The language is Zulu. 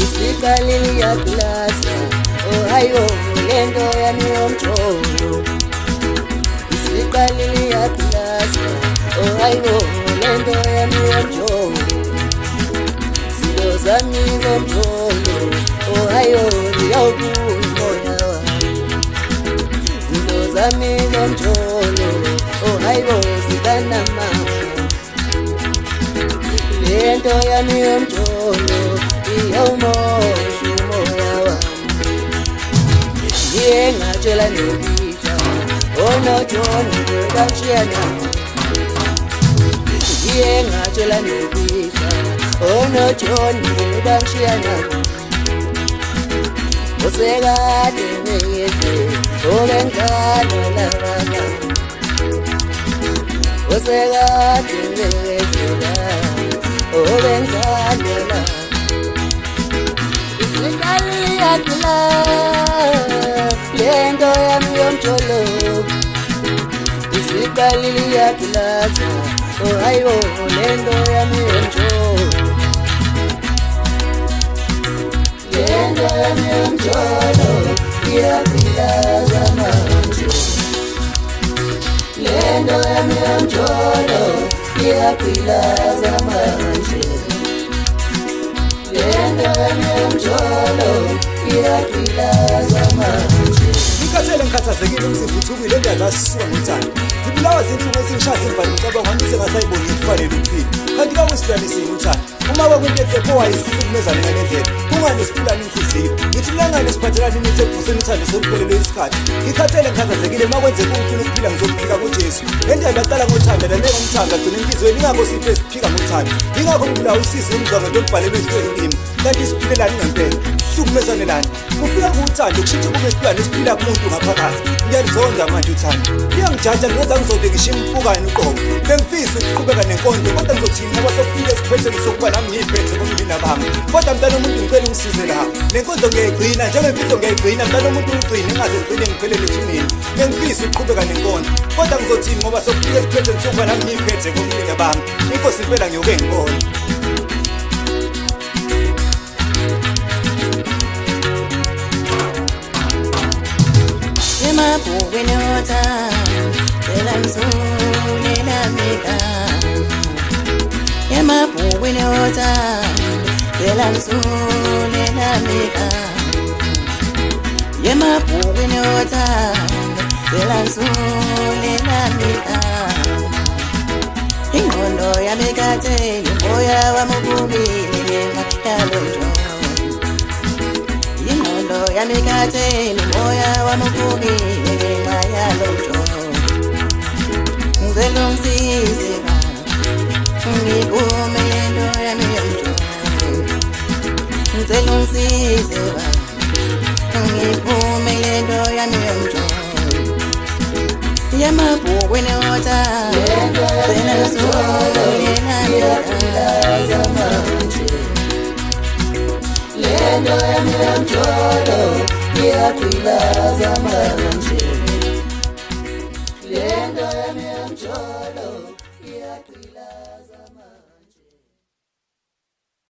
Isikalili yakulasa, oh hayo lendo yamyomjolo. Isikalili yakulasa, oh hayo lendo yamyomjolo. Silo zami zomjolo, oh hayo liyawumoya wami. Silo zami zomjolo, oh hayo zikanama. Lendo yamyomjolo, iyawumosha umoya wami. Ngiyengajela nobita onojoni bashiyana. Ngiyengajela nobita onojoni bashiyana. Usekade ngeze obengalo labana. Usekade ngeze obengalo labana. Isikalili yakulasa, lendo yamyomjolo. Isikalili yakulasa, oh hayo lendo yamyomjolo. Lendo yamyomjolo, iyakwilaza manje. Lendo yamyomjolo, iyakwilaza manje. Lendo yamyomjolo, iyakwilaza manje. Ngikhathele ngikhathazekile umzimba uthukile endiyakasuka ngothando. Ngibulawa zinhlungu ezingishaza imvalo ngicabanga kwami sengasayiboni ngikufanele ukuphila. Kanti kawusiphilanisini uthando. Uma kwakwento enhle owayisihlukumezane ngale ndlela. Kungani siphulana inhliziyo? Ngithi kulangane siphathelana imithi ekuvuseni uthando soluphelelwe isikhathi. Ngikhathele ngikhathazekile uma kwenzeka ungifuna ukuphila ngizokuphika ngoJesu. Le ndaba yaqala ngothando lalela umthando agcina enhliziyweni. Ingakho siphe siphika ngothando. Ingakho ngibulawa usizi umzwa ngento olubhalelwe ezintweni kimi. Kanti siphilelani ngempela? Sihlukumezane lani? Kufika kuthando kushintsha kube isiphilane esiphila kumuntu ngaphakathi. Ngiyalizonda manje uthando. Iyangijaja ngenza ngizode ngishiya impukane uqobo. Bengifisa ukuqhubeka nenkondlo kodwa ngizothini ngoba sokufika esiphethweni sokuba nami ngiyiphethe komlina bami. Kodwa mntana umuntu ngicela ungisize la. Le nkondlo ngiyayigcina njengemfihlo ngiyayigcina. Mntana umuntu ungigcine ingaze ngigcine ngiphelele ethuneni. Bengifisa ukuqhubeka nenkondlo kodwa ngizothini ngoba sokufika esiphethweni sokuba nami ngiyiphethe komlina bami. Inkosi impela ngiyoke ngibone. Emabhukwini othando, phela ngisulela mika. Emabhukwini othando, phela ngisulela mika. Emabhukwini othando, phela ngisulela mika. Ingqondo yami khathele umoya wami uphumile ngenxa yalomjolo. Ingqondo yami khathele umoya wami uphumile ngenxa yalomjolo. Ngicela ungisize baba, ngiphume lento yami yomjolo. Ngicela ungisize baba, ngiphume lento yami yomjolo. Yamabhukwini othando, phela ngisulela iyakwilaza manje. Lendo yamyomjolo, iyakwilaza manje. Lendo